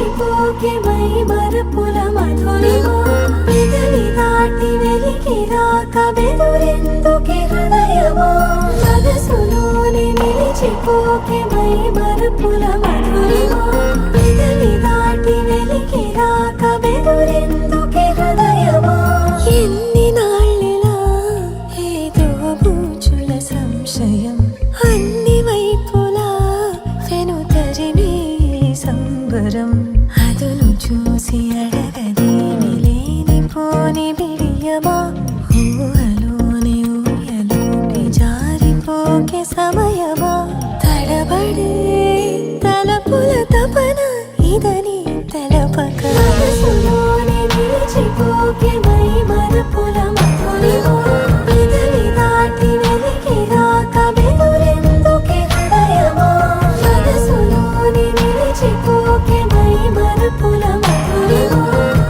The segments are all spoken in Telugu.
నిలిచిపోకే మై మరపుల మధురిమా పెదవి దాటి వెలికి రాక బెదురెందుకే హృదయమా మనసులోని నిలిచిపోకే మై మరపుల మధురిమా పెదవి దాటి వెలికి రాక బెదురెందుకే హృదయమా ఎన్ని నాళ్ళిలా ఏదో బూచుల సంశయం అన్ని వైపులా వెనుతరిమే సంబరం అదును చూసి అడగదేమి లేనిపోని బిడియమా ఊహలోని ఊయలోకి జారిపోకే సమయమా తడబడే తలపుల తపన ఇదని తెలపక మనసులోని నిలిచిపోకే మై మరపుల మధురిమా పెదవి దాటి వెలికి రాక బెదురెందుకే హృదయమా మనసులోని నిలిచిపోకే మై మరపుల మధురిమా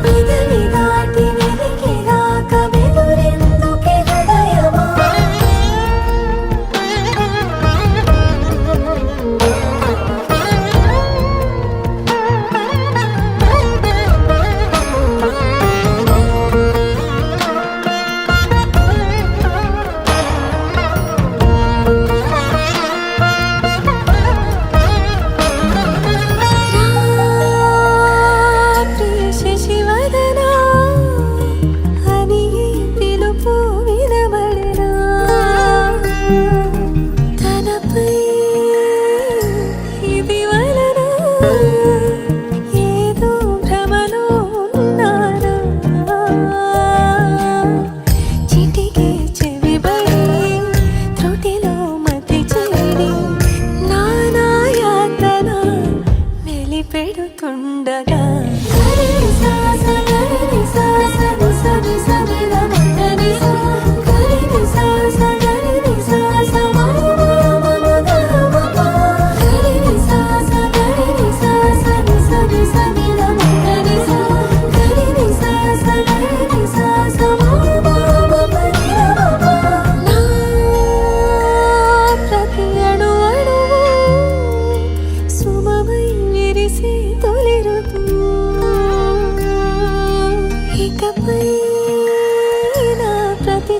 పెదవి దాటి వెలికి రాక బెదురెందుకే హృదయమా పెడుతుండగా ఇకపై నా ప్రతి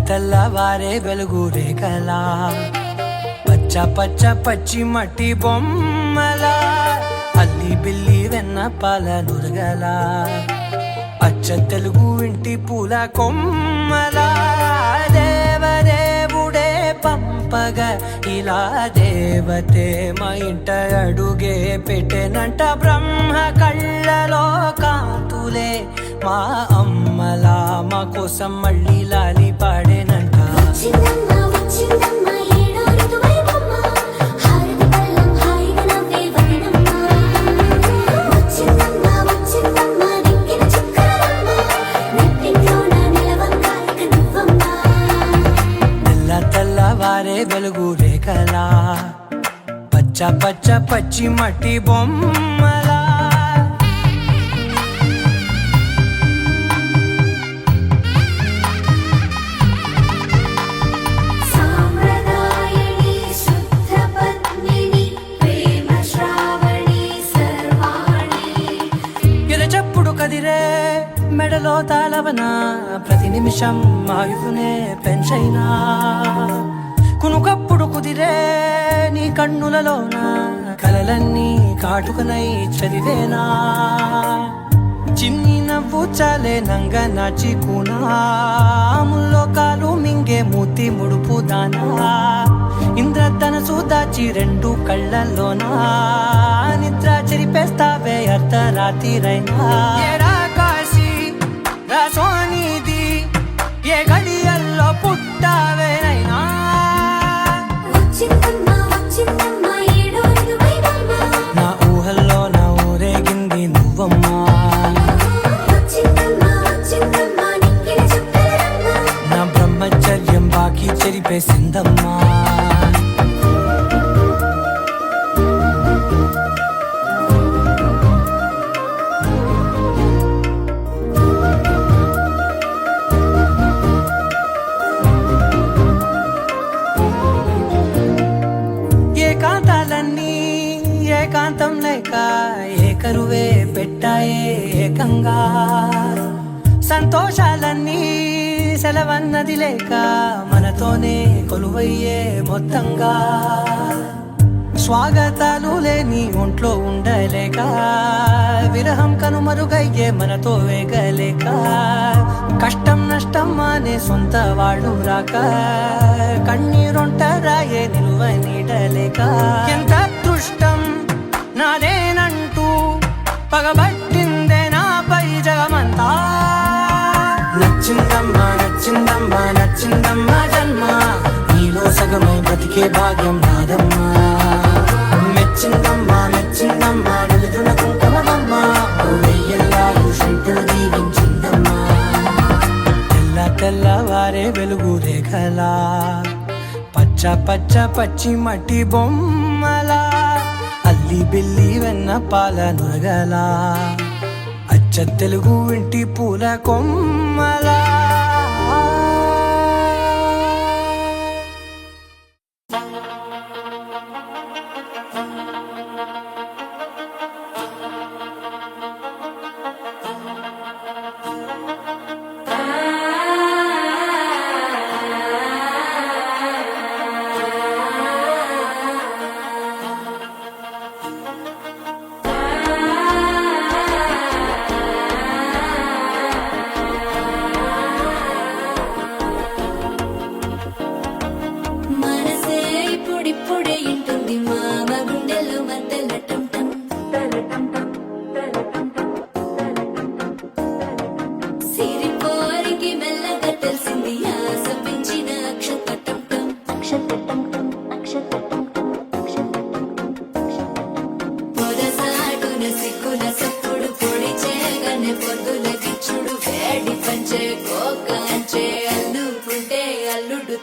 తెల్లవారే వెలుగు రేఖలా పచ్చ పచ్చ పచ్చి మట్టి బొమ్మలా అల్లి బిల్లి వెన్న పాల నురగలా అచ్చ తెలుగు ఇంటి పూల కొమ్మలా దేవదేవుడే పంపగ ఇలా దేవతే మా ఇంట అడుగే పెట్టెనంట బ్రహ్మ కళ్ళలో కాంతులే మా అమ్మలా మా కోసం మళ్ళీ లాలి పాడేనంట తెల్లవారే వెలుగు రేఖలా పచ్చ పచ్చ పచ్చి మట్టి బొమ్మలా కదిరే మెడలో తాళవన ప్రతి నిమిషం ఆయుధునే పెంచైనా కునుకప్పుడు కుదిరే నీ కన్నులలోన కలలన్నీ కాటుకనై చదివేనా చిన్ని నవ్వు చాలే నంగ నాచి కూనాముల్లో కాలు మింగే మూతి ముడుపు దానా ఇంద్రధనసు దాచి రెండు కళ్ళల్లోనా నిద్ర చెరిపేస్తావే అర్ధరాత్రిరైనా ఏడా కాశీ రాసోనిది ఏ గడియల్లో పుట్టావేనైనా నా ఊహల్లో నా ఊరేగింది నువ్వమ్మా నా బ్రహ్మచర్యం బాకీ చెరిపేసిందమ్మా ఏకాంతం లేక ఏకరువే పెట్టాయే ఏకంగా సంతోషాలన్నీ సెలవన్నది లేక మనతోనే కొలువయ్యే మొత్తంగా స్వాగతాలు లేని ఒంట్లో ఉండలేక విరహం కనుమరుగయ్యే మనతో వేగలేక కష్టం నష్టం అనే సొంత వాళ్ళు రాక కన్నీరొంటరాయే నిలువ నీడలేక ఎంత అదృష్టం నాదేనంటూ పగబట్టిందే నాపై జగమంతా నచ్చిందమ్మా నచ్చిందమ్మా నచ్చిందమ్మా జన్మ నీలో సగమై బ్రతికే భాగ్యం నాదమ్మా మెచ్చిందమ్మా మెచ్చిందమ్మా నిలుదున కుంకుమమ్మా వెయ్యల్లాలు శిల్పులు దీవించిందమ్మా తెల్లవారే వెలుగు రేఖలా పచ్చ పచ్చ పచ్చి మట్టి బొమ్మలా అల్లి బిల్లి వెన్న పాల నురగలా అచ్చ తెలుగు ఇంటి పూల కొమ్మలా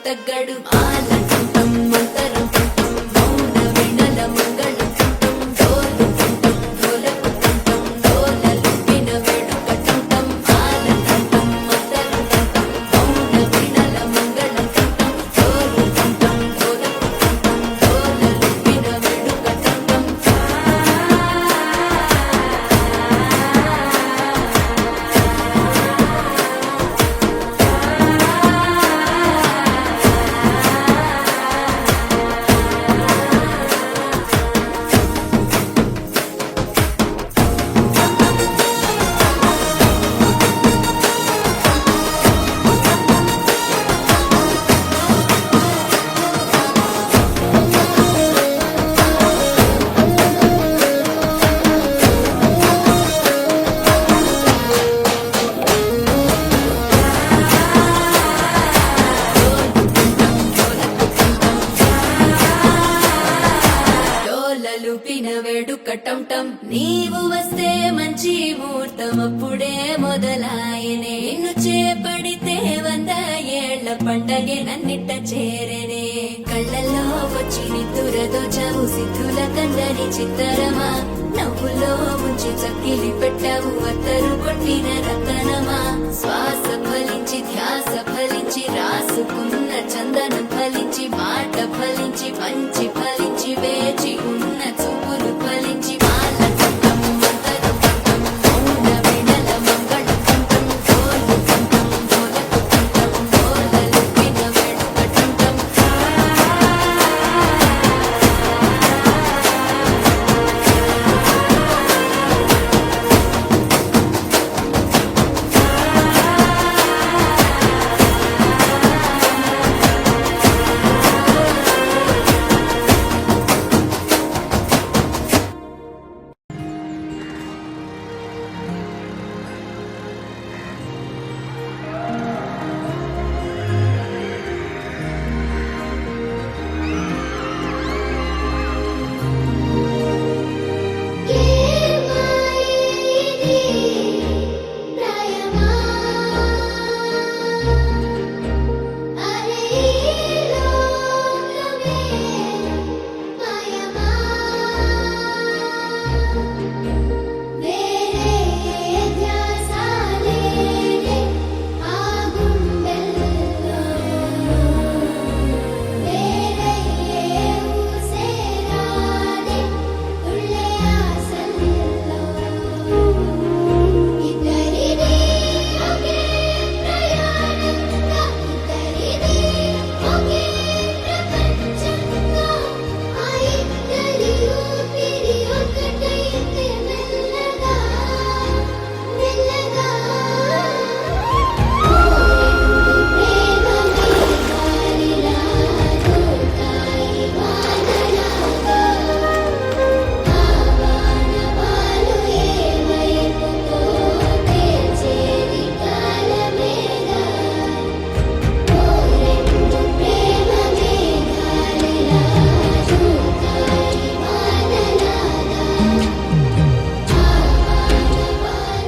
తగ్గడు ఆనందం మంతరం మౌన వినల మంగళం నీవు వస్తే మంచి ముహూర్తం అప్పుడే మొదలాయనే నిన్ను చేపడితే 100 ఏళ్ల పండగే నన్నిట్ట చేరనే కళ్ళల్లో వచ్చి నిద్దురదో చావు సిద్ధుల కందని చిత్తరమా నవ్వులో ముంచి చక్కిలి పెట్టావు అత్తరు కొట్టిన రతనమా శ్వాస ఫలించి ధ్యాస ఫలించి రాసుకున్న చందనం ఫలించి మాట ఫలించి మంచి ఫలించి వేచి ఉన్న చూపులు ఫలించి మాల కంఠం మంతరం కంఠం మౌన వెన్నెల మంగళ కంఠం డోలు కంఠం డోలకు కంఠం డోలలు విన వెడుక కంఠం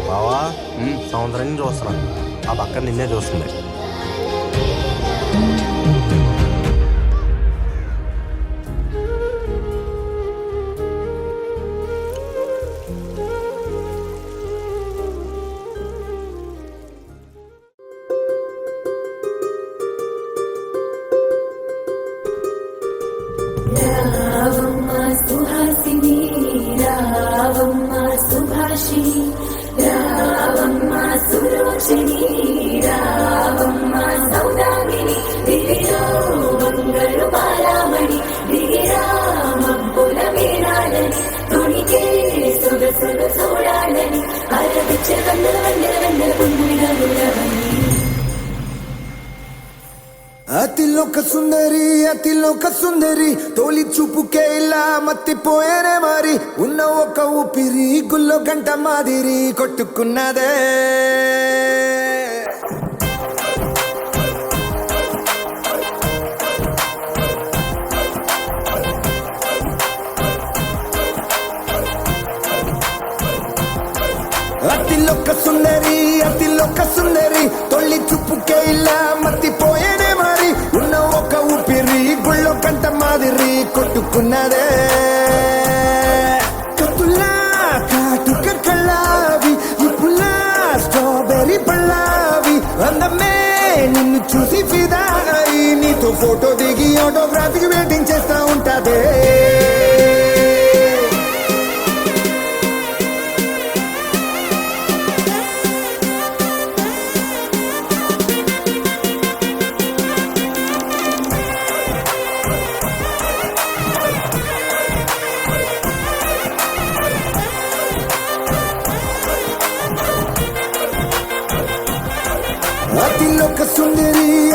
బావా సంవత్సరం నుంచి చూస్తున్నాను ఆ పక్కన నిన్నే చూస్తుంది. రావమ్మ సుహాసిని రావమ్మ సుభాషిణి రావమ్మ సులోచని రావమ్మ సౌదామిని దిగిరో మంగళ బాలామణి దిగిరా మబ్బుల వీరాలని తొణికే సొగసులు చూడాలని అరవిచ్చ వందల వందల వందల పుంగుడిగలులవని అతిలోక సుందరి తోలి చూపుకే ఇలా మత్తిపోయేనే మరి ఉన్న ఒక ఊపిరి గుల్లో గంట మాదిరి కొట్టుకున్నదే అతిలోక సుందరి తొలి చూపుకే ఇలా మత్తిపోయేనే మరి ఉన్న ఒక ఊపిరి గుళ్ళో కంట మాదిరి కొట్టుకున్నదే కతులా కాటుక కళ్ళావి ఇప్పులా స్ట్రాబెర్రీ పళ్ళావి అందమే నిన్ను చూసి ఫిదా అయి నీతో ఫోటో దిగి ఆటోగ్రాఫీకి వెయిటింగ్ చేస్తా ఉంటాదే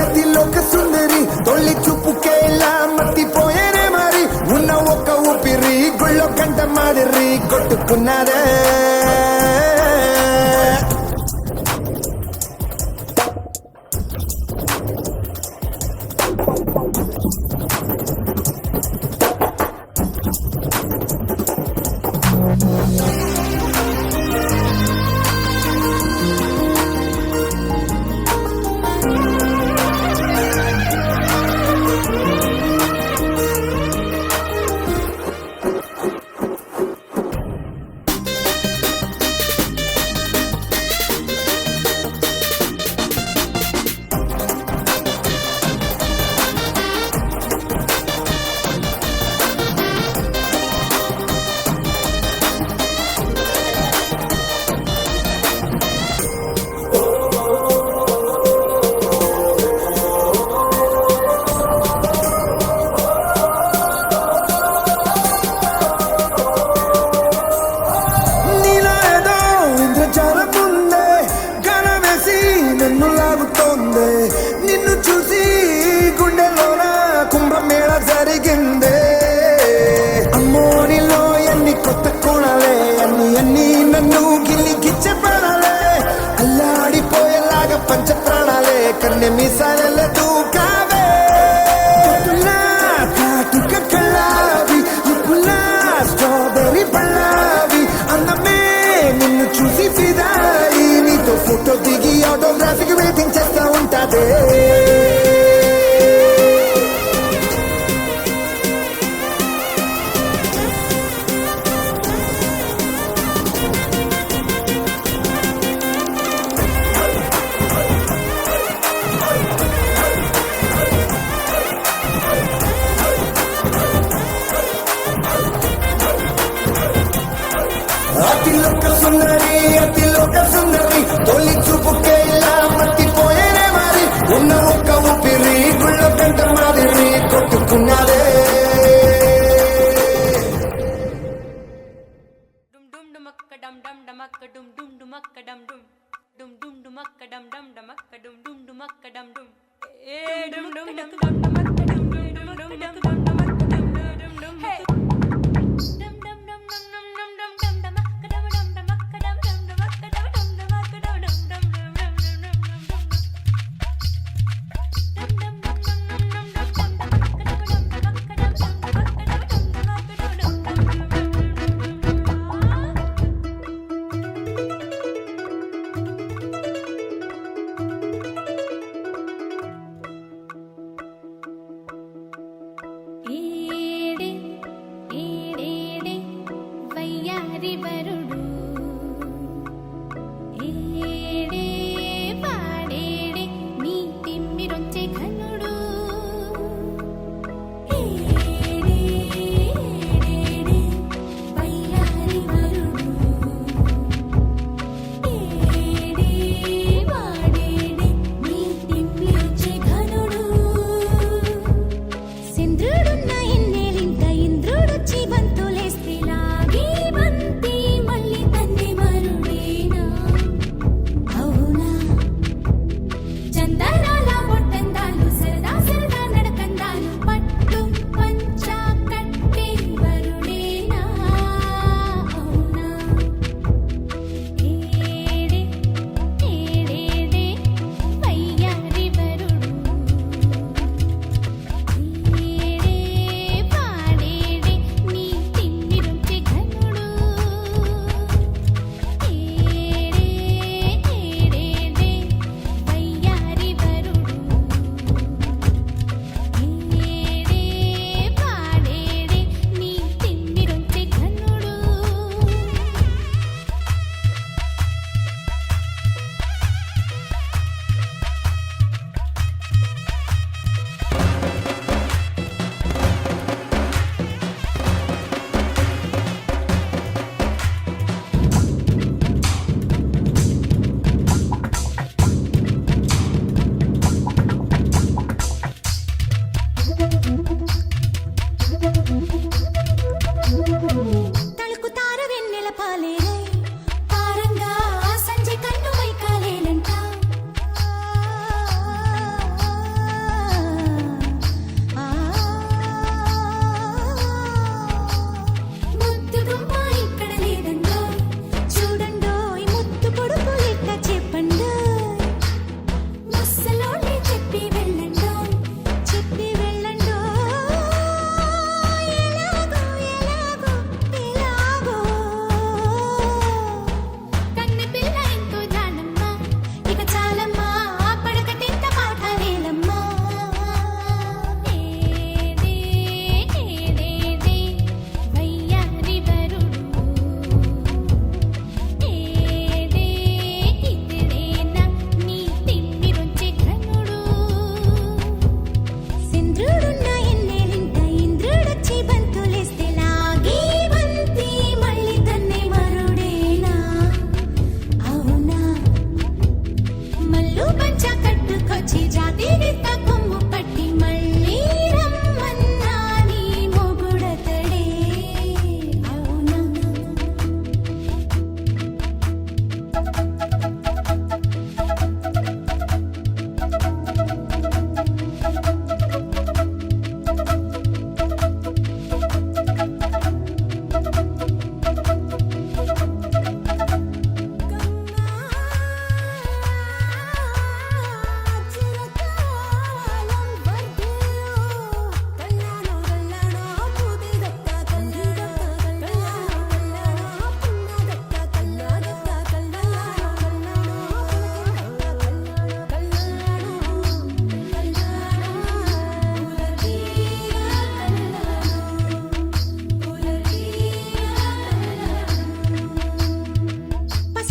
అతిలోక సుందరి తొలి చూపుకే ఇలా మత్తిపోయేనే మరి ఉన్న ఒక ఊపిరి గుళ్ళో కంట మాదిరి కొట్టుకున్నదే ఇచ్చే ప్రాణాలే అల్లాడిపోయేలాగా పంచ ప్రాణాలే కన్నె మీసాల దూకావే పొట్టులా కాటుక కళ్ళావి నిప్పులా స్ట్రాబెర్రీ పళ్ళావి అందమే నిన్ను చూసి ఫిదాయి నీతో ఫోటో దిగి ఆటోగ్రాఫిక్ వెయిటింగ్ చేస్తా ఉంటాదే అతిలోక సుందరి తొలి చూపుకే ఇలా మర్తిపోయేనే మరి ఉన్న ఒక్క ఊపిరి గుళ్ళ గంట మాదిరి కొట్టుకున్నదే dum dum dumakka dum dum dumakka dum dum dumakka dum dum dum dum dumakka dum dum dumakka dum dum dumakka dum dum dum dum dumakka dum dumakka dum dum dumakka dum dum dum hey dum dum dum dum dum dum dum dum dumakka dum dum dumakka dum dum dumakka dum dum dumakka dum dum dum dum dum ఏడే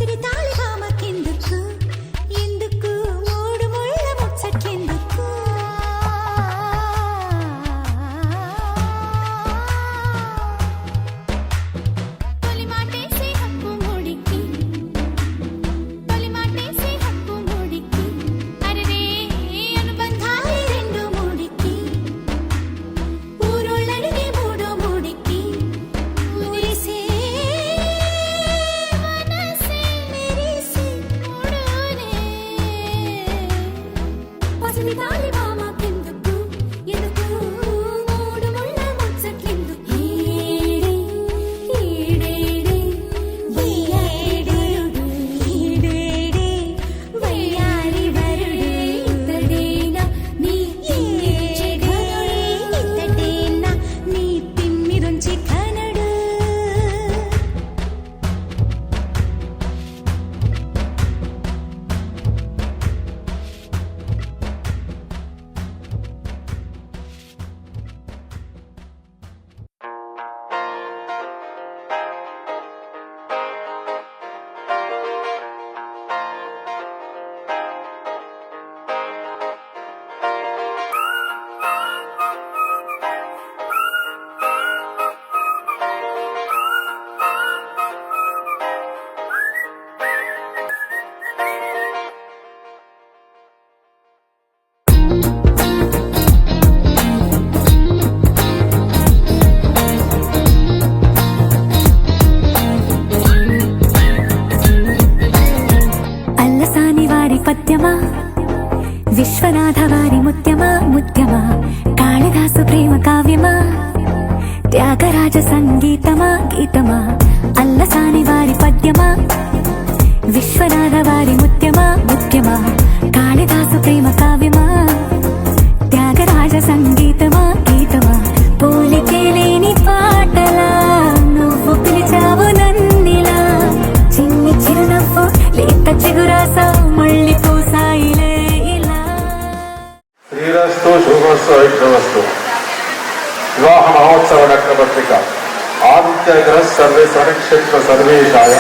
పసిడి తాళి హామకెందుకు ఎందుకు మూడు ముళ్ళ ముచ్చట్లెందుకు తొలి మాటేసి హక్కు మూడికి తొలి మాటేసి హక్కు మూడికి అరే అనుబంధాలి రెండు మూడికి ఊరోళ్ళడిగే మూడో మూడికి ఊరిసే మనసే మెరిసే మూడోనే పసిడి తాళి హామకెందుకు ఎందుకు మూడు ముళ్ళ ముచ్చట్లెందుకు ఈడేడే వయ్యారుడు ఈడేడే వయ్యారి వరుడు ఇతడేనా నీ ఈడేడే ఇతడేనా నీ తిమ్మిరుంచి కనడు అల్లసాని వారి పద్యమా విశ్వనాథ వారి ముత్యమా ముత్యమా కాళిదాసు ప్రేమ కావ్యమా త్యాగరాజ సంగీతమా గీతమా అల్లసాని వారి పద్యమా విశ్వనాథ వారి ముత్యమా ముత్యమా కాళిదాసు ప్రేమ కావ్యమా త్యాగరాజ సంగీతమా గీతమా పోలికే లేని పాటలా నువ్వు పిలిచావు నన్నిలా చిన్ని చిరునవ్వు లేత చిగురాసా మళ్ళీ పూసాయిలే ఇలా శ్రీరస్తు శుభమస్తు ఐక్యమస్తు వివాహ మహోత్సవ నక్షపత్రిక ఆదిత్య సర్వే సరిక్షేత్ర సర్వేశాయ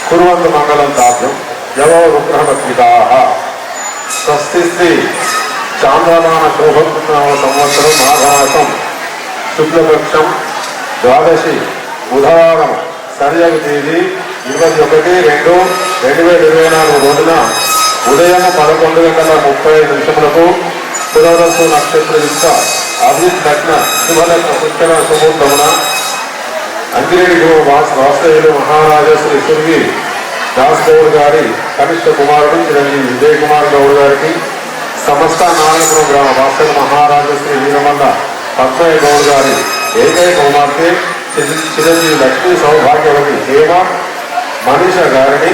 కుర్వంతు మంగళం దాభ్యం యవో రుగ్రహపత్రికా స్వస్తి శ్రీ చాంద్రమాన శోభకృష్ణామ సంవత్సరం మాఘమాసం శుక్లపక్షం ద్వాదశి బుధవారం సరియగు తేదీ 21/2/2024 రోజున ఉదయం 11:35 పునరస్సు నక్షత్రయుక్త అభిజిత్ లగ్న శుభలగ్న పుష్కర శుభోత్తమున అంగిరెడ్డి వాస్తవ్యులు మహారాజా శ్రీ సుర్గి దాస్ గౌడ్ గారి కనిష్ట కుమారుడు చిరంజీవి విజయ్ కుమార్ గౌడ్ గారికి సమస్త నారాయణపురం గ్రామ వాస్తవ మహారాజా శ్రీ వీరమల్ల పద్మయ్య గౌడ్ గారి ఏకైక కుమార్తె చిరంజీవి లక్ష్మీ సౌభాగ్యవతి హేమ మనీష గారిని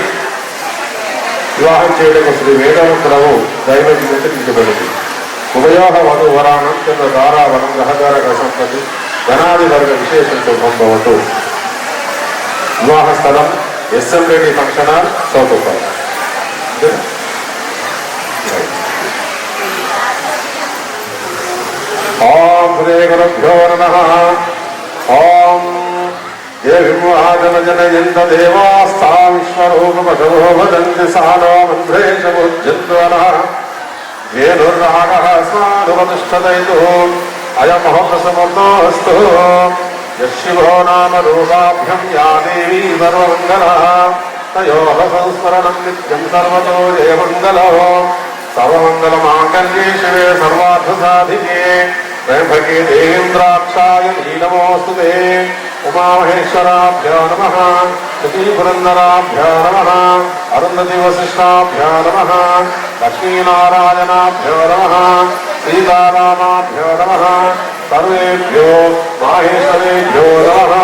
వివాహం చేయడం శ్రీ వేదవంతులవు దైవజ్ఞత తీర్చబడింది. ఉభయోహ వధువరాణం చంద్ర ధారావనం గ్రహచారక సంపత్తి ధనాదివర్గ విశేషంతో పొందవద్దు. వివాహ స్థలం S M Reddy function hall south. ఓం శ్రీ గురుభ్యో నమః. ఓం జనజనయంత దేవాస్థా విశ్వరూపమశో వదంతి సానో మంత్రేషముజ్జద్వనః వేణుర్రాగః స్వాదుపతిష్ఠతైతు అయమహోప్రసమోస్తు యశివో నామ రూపాభ్యం యా దేవీ సర్వమంగళః తయోః సంస్మరణం నిత్యం సర్వతో జయమంగళో సర్వమంగళమాంగళ్యే శివే సర్వార్థసాధికే త్రయంబకే దేవేంద్రాక్షాయ నమోస్తుతే. ఉమామహేశ్వరాభ్యో నమః. శశీపురందరాభ్యో నమః. అరుంధతి వశిష్టాభ్యో నమః. లక్ష్మీనారాయణాభ్యో నమః. సీతారామాభ్యో నమః. సర్వేభ్యో మాహేశ్వరేభ్యో నమః.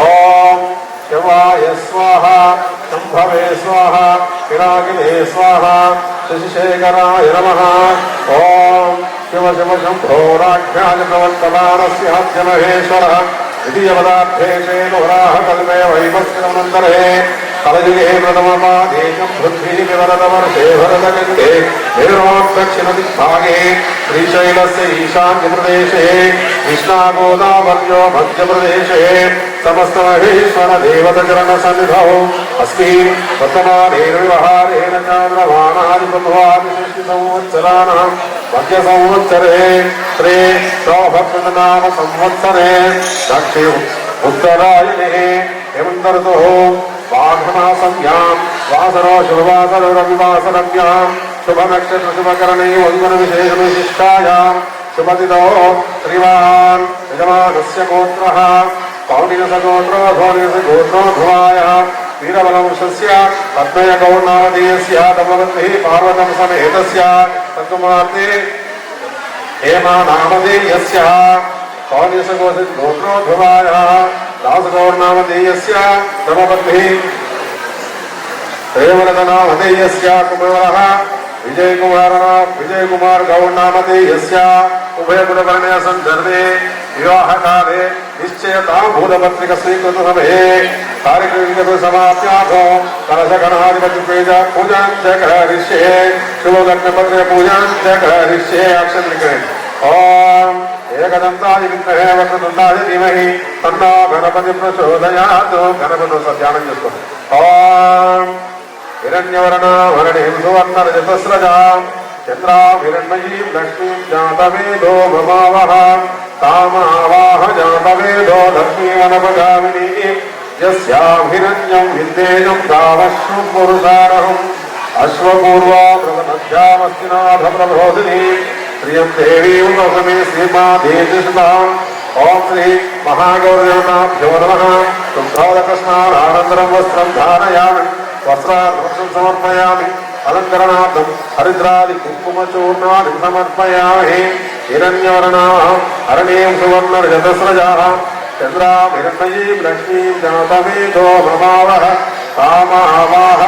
ఓం శివాయ స్వాహ. శంభవే స్వాహ. పినాకినే స్వాహ. శశిశేఖరాయ నమః. ఓం శివ శివ శంభో రాజ్ఞాయ ప్రవర్తమానస్యాద్య మహేశ్వరః ద్వితీయపదార్థేషేణ వరాహ కల్పే వైవస్యనంతరే కలయుగే ప్రథమపాదేశం పృథ్వీ వివరదవర్షే భరతగంగే మేరోదక్షిణ దిగ్భాగే श्रीशैलस्य ईशान्यप्रदेशे कृष्णागोदावर्यो मध्यप्रदेशे समस्तमहेश्वर देवतचरणसन्निधौ अस्मिन् वर्तमानेन व्यवहारेण चान्द्रमाणादिप्रभवादिषष्टिसंवत्सराणां मध्यसंवत्सरे त्रे सौभद्रनाम संवत्सरे दक्षिण उत्तरायणे हेमन्तर्तुः वाघमासंज्ञां वासरो शुभवासरो रविवासरम्यां शुभनक्षत्र शुभकरणे वन्दनविशेषविशिष्टायां शुभतिथौ श्रीमान् यजमानस्य गोत्रः पौर्णिनसगोत्रो धोनिनसगोत्रो ध्रुवायः वीरबलवंशस्य पद्मयगौर्नामधेयस्य दमवद्भिः पार्वतं समेतस्य तत्कुमार्ते हेमानामधेयस्य पौर्णिनसगोत्रो ध्रुवायः दासगौर्नामधेयस्य दमवद्भिः प्रेमरतनामधेयस्य कुमारः विजयकुमार गौर्नामधेयस्य उभयगुणवर्णय सन्दर्भे विवाहकाले निश्चयतां भूतपत्रिका स्वीकृतसमये कार्यक्रमसमाप्यार्थो कलशगणाधिपतिपूजा पूजां च करिष्ये शुभलग्नपत्रिका पूजां च करिष्ये अक्षरलिखे ॐ एकदन्ताय विद्महे वक्रतुण्डाय धीमहि तन्नो गणपति प्रचोदयात् गणपति ध्यानं చేసుకోండి ॐ हिरण्यवर्णाभरणीं सुवर्णरजतस्रजां चन्द्रां हिरण्मयीं लक्ष्मीं जातवेदो ममावह तामावाह जातवेदो लक्ष्मीवनपगामिनीं यस्यां हिरण्यं विद्येयं गावश्वं पुरुषारहम् अश्वपूर्वा प्रथमध्यामस्तिनाथप्रबोधिनी प्रियं देवीं वसमे श्रीमाधेतिष्ठाम् ॐ श्री महागौरदेवताभ्यो नमः शुद्धोदकस्नानानन्तरं वस्त्रं धारयामि वस्त्रार्थं समर्पयामि अलङ्करणार्थं हरिद्रादि कुङ्कुमचूर्णादि समर्पयामि हिरण्यवर्णाः हरणीं सुवर्णरजतस्रजाः चन्द्रां हिरण्मयीं लक्ष्मीं जातवेदो ममावह तामावाह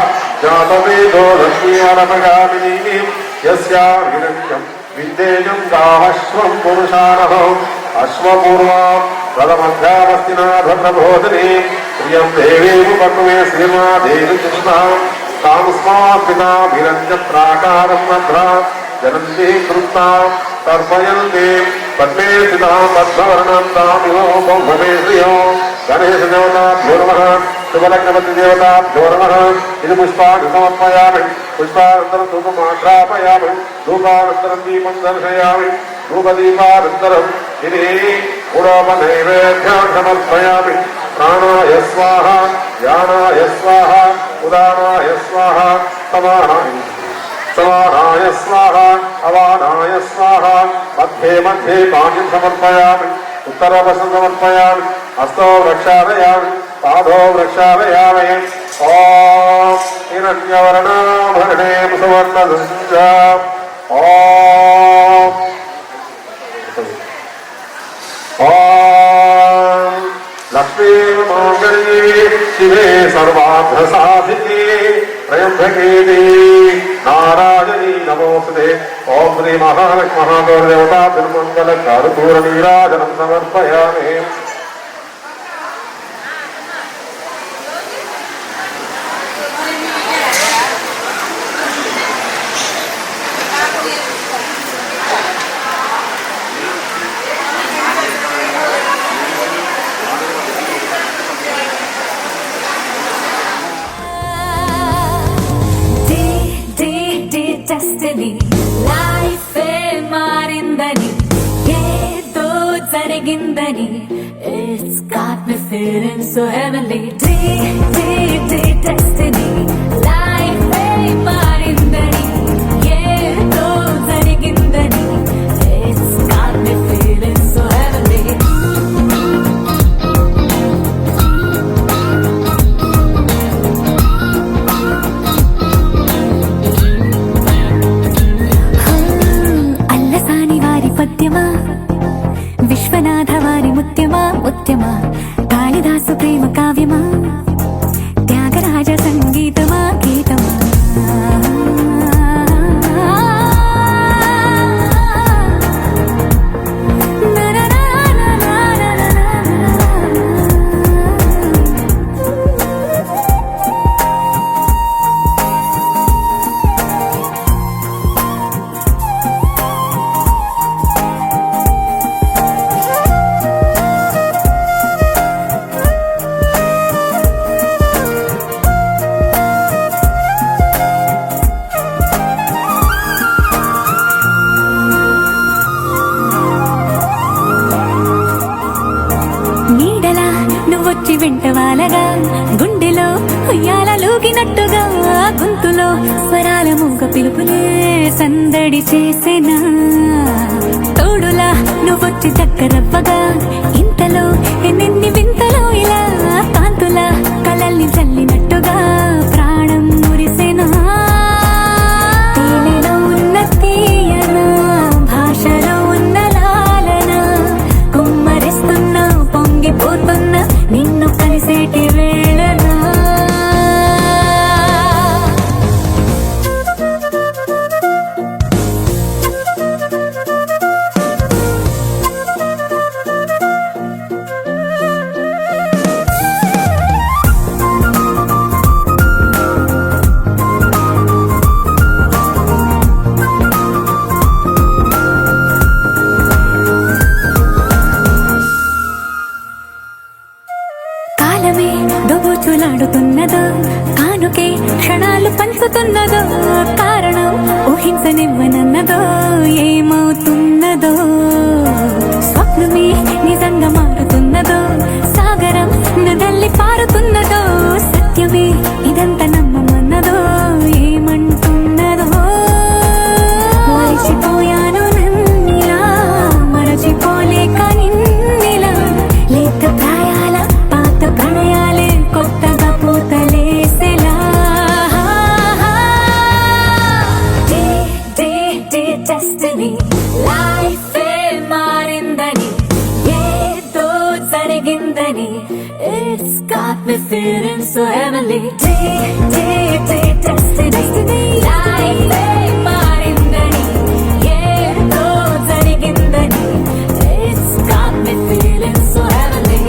जातवेदो लक्ष्मीवनपगामिनीं यस्यां हिरण्यं विद्येयं गावश्वं पुरुषारहम् अश्वपूर्वां प्रथमध्यामस्तिनाथप्रबोधिनी प्रियं देवीमुपक्मे श्रीमाधेतिष्ठां तां स्मार्पिताभिरञ्जत्राकारं मध्रा जनन्तीं कृत्तां तर्पयन्ति पद्मे स्थितां पद्मवर्णां तामिव बौद्धवे श्रियो गणेशदेवताभ्यो नमः शुभलग्नपतिदेवताभ्यो नमः इति पुष्पाणि समर्पयामि पुष्पानन्तरं धूपमाघ्रापयामि धूपानन्तरं दीपं दर्शयामि धूपदीपानन्तरम् इति पुरोपनैवेद्यां समर्पयामि प्राणाय स्वाहा यानाय स्वाहा उदानाय स्वाहा समानाय स्वाहा अवानाय स्वाहा मध्ये मध्ये पाणिं समर्पयामि उत्तरवशं समर्पयामि हस्तौ प्रक्षालयामि पादौ प्रक्षालयामि ॐ हिरण्यवर्णाभरणीं सुवर्णदुर्गाम् ॐ लक्ष्मीर्माङ्गल्ये शिवे सर्वार्थसाधिके त्र्यम्बके देवी नारायणी नमोऽस्तुते ॐ श्री महालक्ष्मी महागौरदेवताभिर्मङ्गलकर्पूरनीराजनं समर्पयामि destiny life మారిందని ఏదో జరిగిందని it's got me feeling so heavenly destiny life మారిందని ఏదో జరిగిందని it's got me feeling so heavenly పద్యమా Viswanatha వారి ముత్యమా ముత్యమా కాళిదాసు ప్రేమ కావ్యమా చల్లినట్టుగా గొంతులో స్వరాల మూగ పిలుపులే సందడి చేసేనా తోడులా నువ్వొచ్చి దగ్గరవ్వగా ఇంతలో ఎన్నెన్ని వింతలో ఇలా కాంతుల కలల్ని చల్లినట్టుగా ప్రాణం మురిసేనా తేనెలో ఉన్న తీయన భాషలో ఉన్న లాలన కుమ్మరిస్తున్న పొంగిపోతున్న నిన్ను కలిసేటి వేళనా కాలమే దోబూచులాడుతున్నదో కానుకే క్షణాలు పంచుతున్నదో కారణం ఊహించనివ్వనన్నదో ఏమవుతున్నదో స్వప్నమే నిజంగా మారుతున్నదో సాగరం నదల్లి పారుతున్నదో సత్యమే ఇదంతా నమ్మమన్నదో ఏమంటున్నదో మరిచిపోయాను నన్నిలా మరచిపోలేక నిన్నిలా లేత ప్రాయాల పాత ప్రణయాలే కొత్తగా పూతలేసేలా డెస్టినీ లైఫ్ మారిందని ఏదో జరిగిందని it's got me feeling so heavenly destiny life మారిందని ఏదో జరిగిందని it's got me feeling so heavenly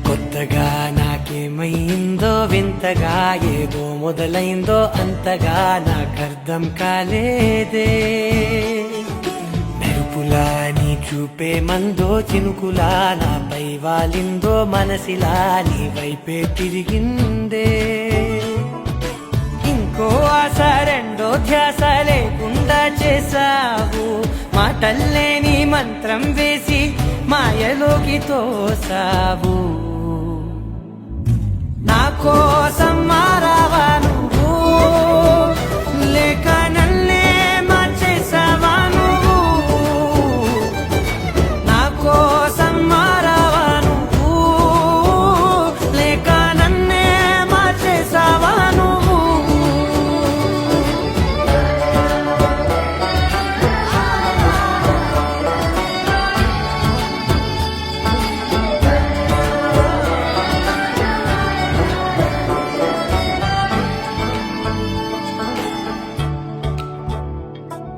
కొత్తగా నాకేమైందో వింతగా ఏదో మొదలైందో అంతగా నాకర్థం కాలేదే మెరుపులా నీ చూపే మందో చినుకులా నాపై వాలిందో మనసిలా నీ వైపే తిరిగిందే ఇంకో ఆశ రెండో ధ్యాస లేకుండా చేసావు మాటల్లే నీ మంత్రం వేసి మాయలోకి తోసావు నా కోసం మారావా నువ్వు లేక నన్నే మార్చేసావా నువ్వు నా కోసం మారావా నువ్వు లేక నన్నే మార్చేసావా నువ్వు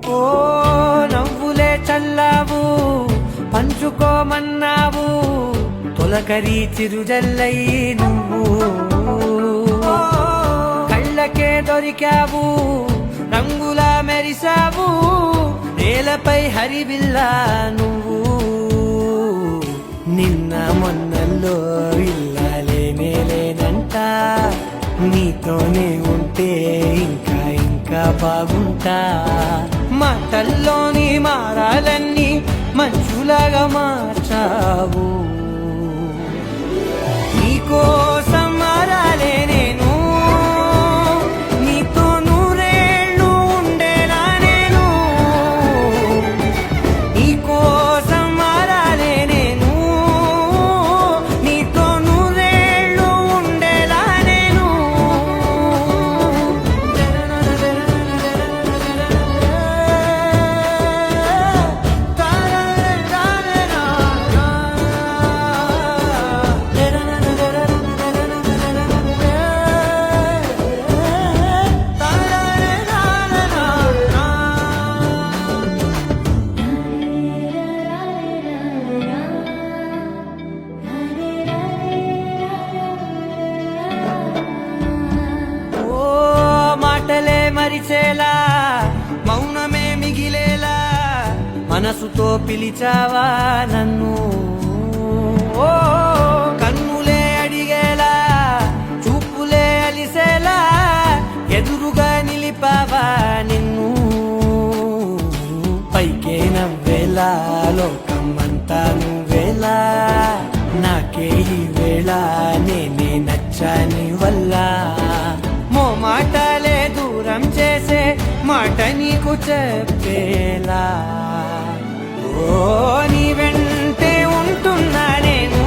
ఓ నవ్వులే చల్లావు పంచుకోమన్నావు తొలకరి చిరుజల్లై నువ్వు కళ్ళకే దొరికావు రంగులా మెరిసావు నేలపై హరివిల్లా నువ్వు నిన్న మొన్నల్లో ఇల్లాలేనే లేనంట నీతోనే ఉంటే ఇంకా ఇంకా బాగుంటా మాటల్లోని మారాలన్నీ మంచులాగా మార్చావు నీకోసం మారాలే నేను నీతో నూరేళ్ళు ఉండేలా నేను నీకోసం మారాలే నేను నీతో నూరేళ్ళు ఉండేలా నేను కలిసేలా మౌనమే మిగిలేలా మనసుతో పిలిచావా నన్ను ఓ కన్నులే అడిగేలా చూపులే అలిసేలా ఎదురుగా నిలిపావా నిన్ను పైకే నవ్వేలా లోకమంతా నువ్వేలా నాకే ఈ వేళ నేనే నచ్చాని వల్ల మాటలే దూరం చేసే మాట నీకు చెప్పేలా ఓ నీ వెంటే ఉంటున్నా నేను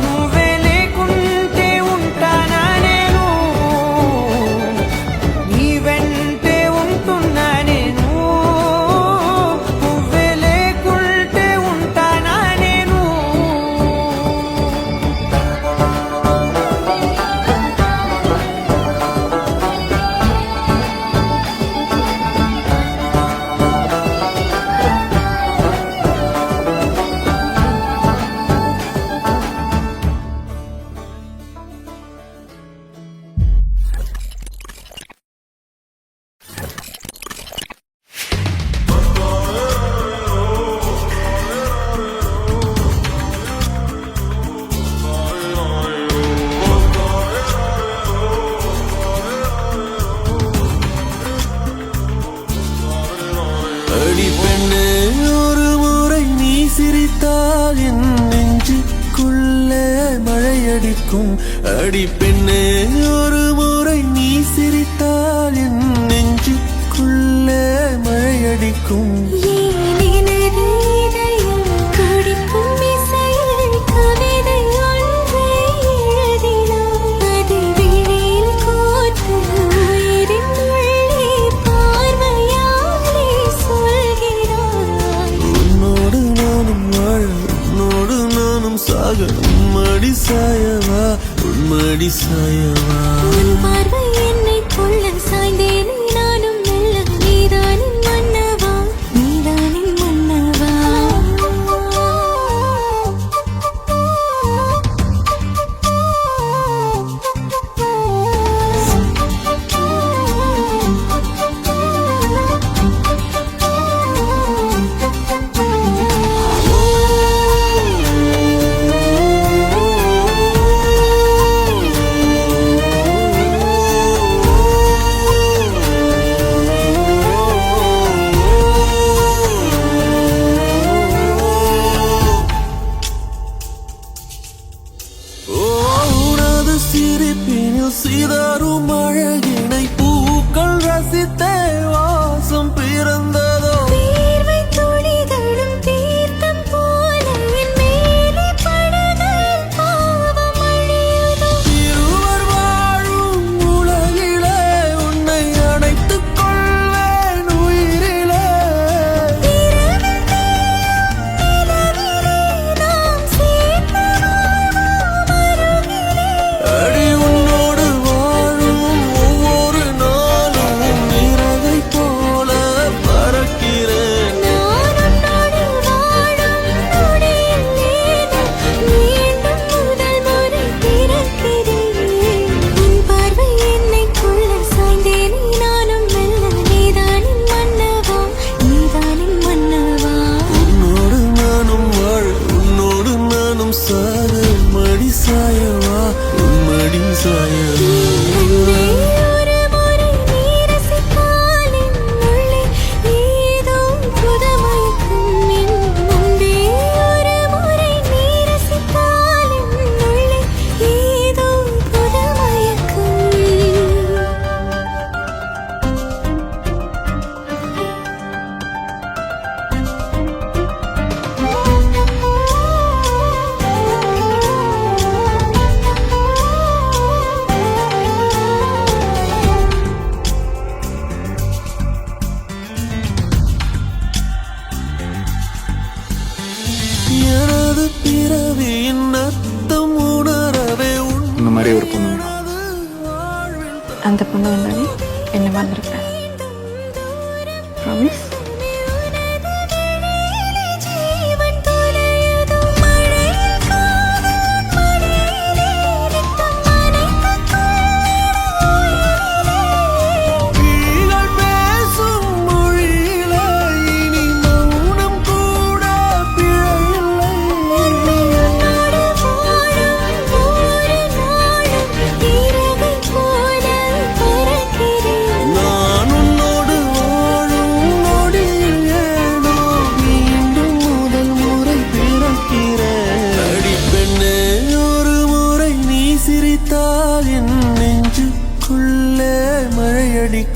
నువ్వే లేకుంటే ఉంటానా నేను నీ వెంటే ఉంటున్నా నేను నువ్వే లేకుంటే ఉంటానా నేను அடி பெண்ணே ஒரு முறை நீ சிரித்தால் என் நெஞ்சுக்குள்ளே மழையடிக்கும் அடி பெண்ணே ஒரு முறை நீ சிரித்தால் என் நெஞ்சுக்குள்ளே மழையடிக்கும் உன்மடி சாயவா உன்மடி சாயவா பார்வை என்னை கொள்ள சாய்ந்தேனே நானும் மெல்ல நீதானின் மன்னவா நீதானின் மன்னவா சிரிப்பினில் சிதறும் அழகினை பூக்கள் ரசித்தே வாசம் பிறந்ததோ தீர்வை துளிகளும் தீர்த்தம் போல என் மேலே படுதல் பாவம் அழியுதோ இருவர் வாழும் உலகிலே உன்னை அணைத்துக் கொள்வேன் உயிரிலே இரவில் தேயும் நிலவிலே நாம் சேர்ந்து வாழ்வோம் அருகிலே அடி உன்னோடு வாழும் ஒவ்வொரு நாளும் இரவை போல பறக்கிறேன் நான் உன்னோடு வாழும் நொடியில் மீண்டும் முதல் முறை பிறக்கிறேன் உன் பார்வை என்னை கொள்ள சாய்ந்தேனே நானும் மெல்ல நீதானின் மன்னவா நீதானின் மன்னவா உன்னோடு நானும் வாழ உன்னோடு நானும் சாக மடி சாயவா உன்மடி சாயவா ஒரு முறை நீ ரசித்தால் என் உள்ளே ஏதோ புதுமைக்கும் என் முன்பே ஒரு முறை நீ ரசித்தால் என் உள்ளே ஏதோ புதுமைக்கும் எனது பிறவியின் அர்த்தம் உணரவே இந்த மாதிரி ஒரு பொண்ணு வேணும். அந்த பொண்ணு வந்தாலே என்ன மறந்துருப்பேன். ப்ராமிஸ். ஜீவன் தொலையுதோ மழையில் காதல் மடியிலே ரத்தம் நனைத்துக் கொள்ளுதோ உயிரிலே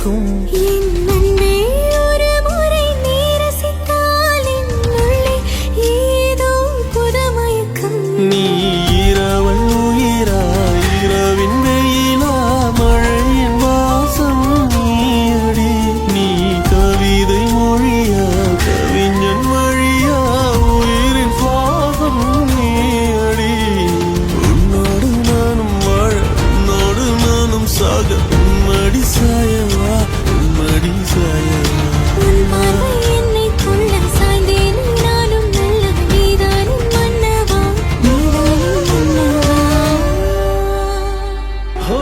மயக்கும் என் அன்பே ஒரு முறை நீ ரசித்தால் என்னுள்ளே ஏதோ புது மயக்கம் நீ இரவன் உயிரா இரவின் வெயிலா மழையின் வாசம் நீயடி நீ கவிதை மொழியா கவிஞன் வழியா உயிரின் சுவாசம் நீயடி உன்னோடு நானும் வாழ உன்னோடு நானும் சாக உம்மடி சாயவா உம்மடி சாயவா உன் பார்வை என்னை கொள்ள சாய்ந்தேன் நானும் நல்ல நீதானின் மன்னவா நீதானின் மன்னவா హో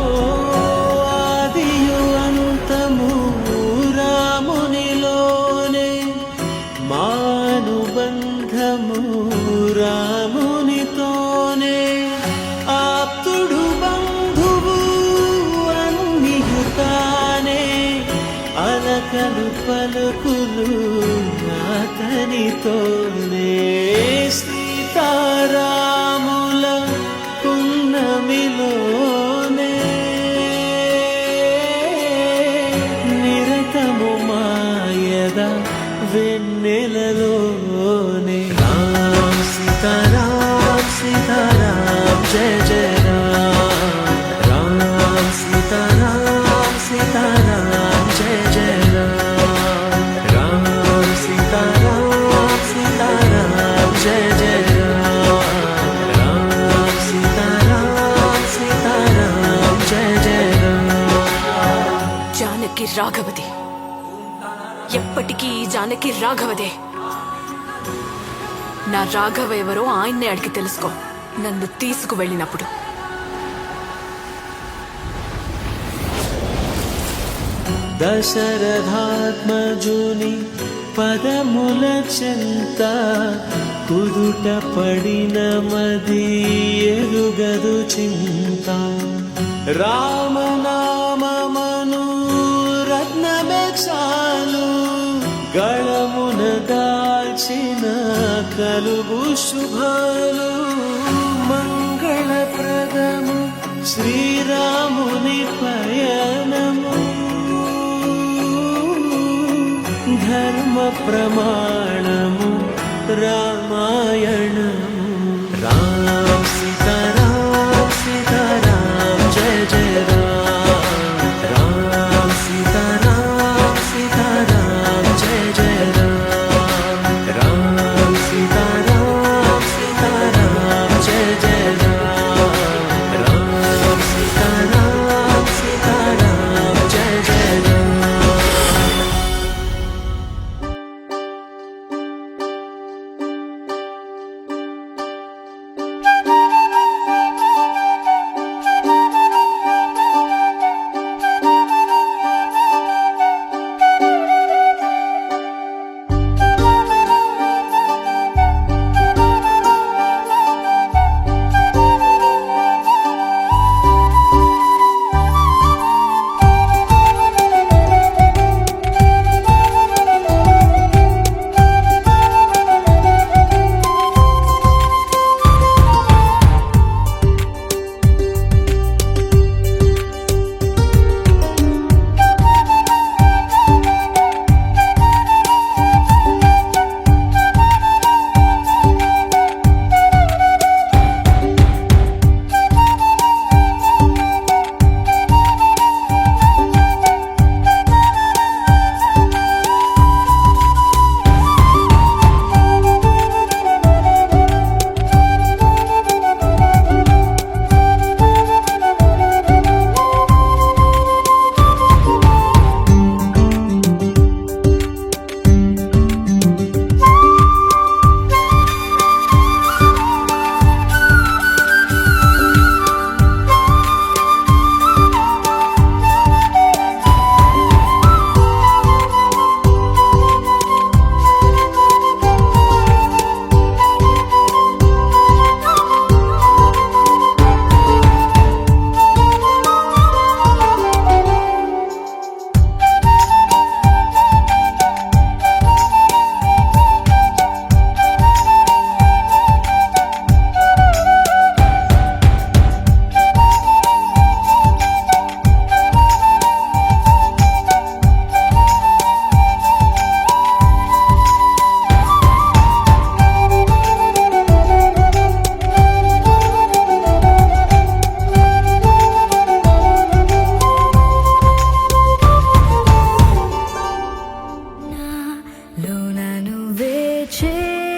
ఆదియు అంతము రామునిలోనే మానుబంధము రామునితోనే ఆప్తుడు బంధువు అన్నియుతానే అలకలు పలుకులు అతనితోనే సీతారాముల పున్నమిలోనే నిరతము మాయద వెన్నెలలోనే రామ్ సీతారామ్ సీతారామ్ జయ జయ రామ్ రామ్ సీతారామ్ సీతారామ్ జయ జయ రామ్ రామ్ సీతారామ్ సీతారామ్ జయ జయ రామ్ రామ్ సీతారామ్ సీతారామ్ జయ జయ జానకి రాఘవదే ఎప్పటికీ ఈ జానకి రాఘవదే నా రాఘవ ఎవరో ఆయన్నే అడిగి తెలుసుకో నన్ను తీసుకువెళ్ళినప్పుడు దశరథాత్మజుని పదముల చెంత కుదుట పడిన మది ఎరుగదు చింత రామనామమను రత్నమే చాలు గళమున దాల్చిన కలుగు శుభాలు మంగళప్రదము శ్రీరాముని పయనము ధర్మ ప్రమాణము రామాయణము రామ్ సీతారామ్ సీతారామ్ జయ జయ రామ్ రామ్ సీతారామ్ సీతారామ్ జయ జయ రామ్ రామ్ సీతారామ్ సీతారామ్ జయ జయ రామ్ రామ్ సీతారామ్ సీతారామ్ జయ జయ రామ్.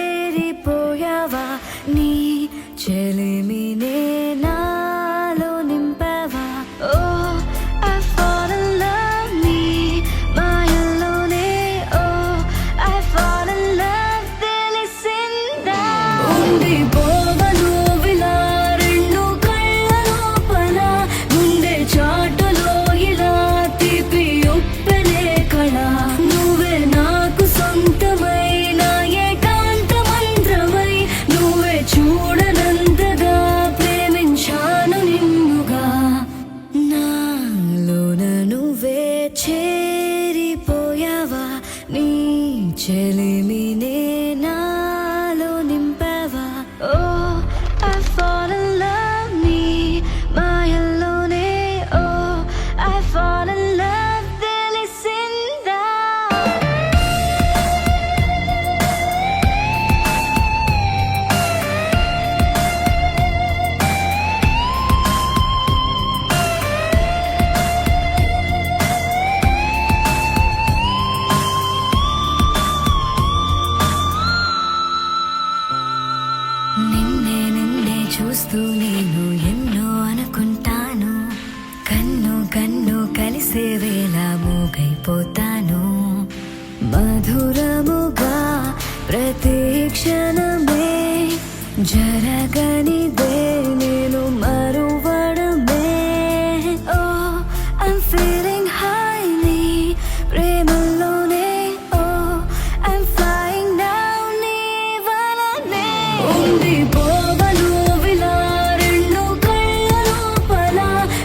చేరిపోయావా నీ చెలిమినే నాలో నింపావా ఓ I fall in love నీ మాయల్లోనే ఓ I fall in love తెలిసిందా ఉండిపోవను విలా రెండు కళ్ళ లోపల గుండె చాటులో ఇలా తీపి ఉప్పెనే కళ నువ్వే నాకు సొంతమైన ఏకాంత మంత్రమై నువ్వే చూడనంతగా ప్రేమించాను నిన్నుగా నాలోన నువ్వే చేరిపోయావా నీ చెలిమినే నాలో నింపావా ఓ I fall in love నీ మాయల్లోనే ఓ I fall in love తెలిసిందా నిన్నే చూస్తూ నేను ఎన్నో అనుకుంటాను కన్ను కన్ను కలిసే వేళ మూగైపోతాను మధురముగా ప్రతి క్షణమే జరగనిదే నేను మరువడమే ఓ I'm feeling high నీ ప్రేమలోనే ఓ I'm flying down నీ వలనే ఉండిపోవను విలా రెండు కళ్ళ లోపల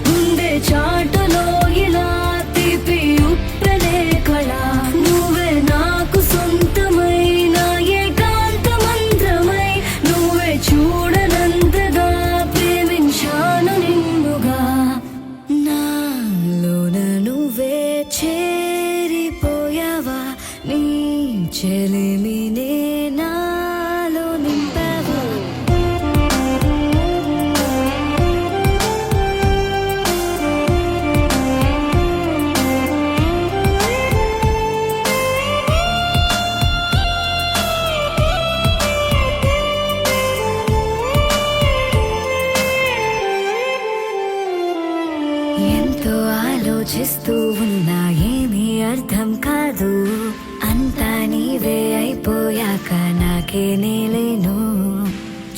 గుండె చాటులో ఇలా తీపి ఉప్పెనే కళ నువ్వే నాకు సొంతమైన ఏకాంత మంత్రమై నువ్వే చూడనంతగా ప్రేమించాను నిన్నుగా నాలోన నువ్వే చేరిపోయావా నీ చెలిమినే నాలో నింపావా ఎంతో ఆలోచిస్తూ ఉన్నా ఏమీ అర్థం కాదు అంతా నీవే అయిపోయాక నాకే నేలేను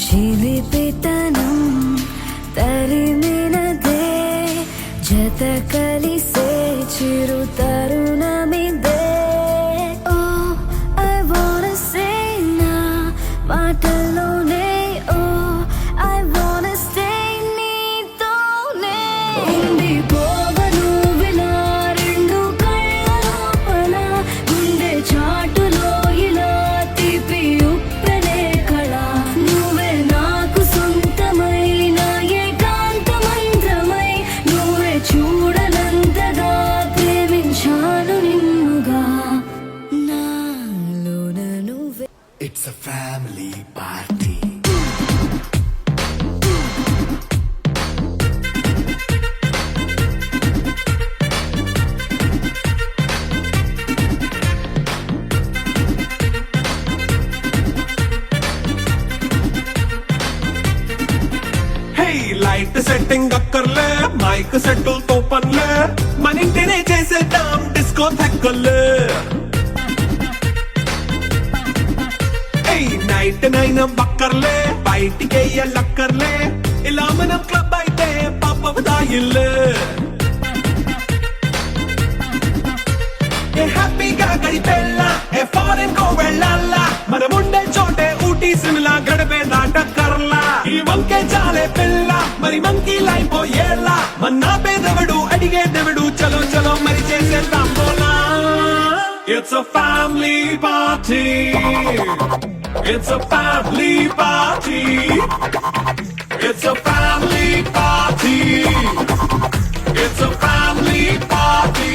చిలిపితనం తరిమినదే జత కలిసే చిరు తరుణమిదే ఓ I wanna say నా మాటల్లోనే ఓ I wanna stay నీతోనే ఉండిపోవను విలా రెండు కళ్ళ లోపల గుండె చాటులో ఇలా తీపి ఉప్పెనే కళ నువ్వే నాకు సొంతమైన ఏకాంత మంత్రమై నువ్వే చూడనంతగా ప్రేమించాను నిన్నుగా నాలోన నువ్వే It's a family party. Hey light setting అక్కర్లే మైక్ సెట్టులతో పనులే మన ఇంటినే చేసేద్దాం డిస్కో థెక్కలే నైట్ నైన్ బక్కర్లే బయటికి వెళ్ళక్కర్లే ఇలా మనం క్లబ్ అయితే పాపదాయిల్లే ఏ హ్యాపీగా గడిపెళ్ళా ఏ ఫారెన్ కో వెళ్ళాలా మనం ఉండే చోటే ఊటీ సిమ్లా గడిపే దాటక్కర్లా ఈ వంకే చాలే పిల్ల మరి మంకీ లైపోయేలా మన్నా పేదవడు అడిగేదెవడు చలో చలో మరి చేసేద్దాం బోలా It's a family party. It's a family party. It's a family party. It's a family party.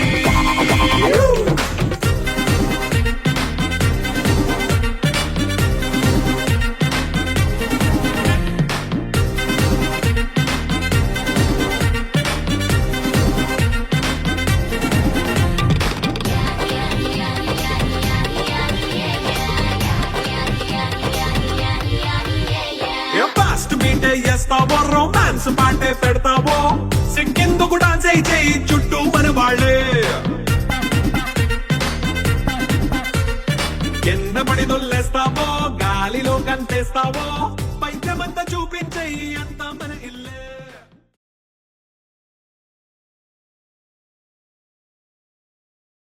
Dance పాటే పెడతావో సిగ్గెందుకు డాన్స్ అయి చెయ్యి చుట్టూ మన వాళ్ళే కింద పడి దొల్లేస్తావో గాలిలో కంటేస్తావో పైకమంతా చూపించయి అంతా మన ఇల్లే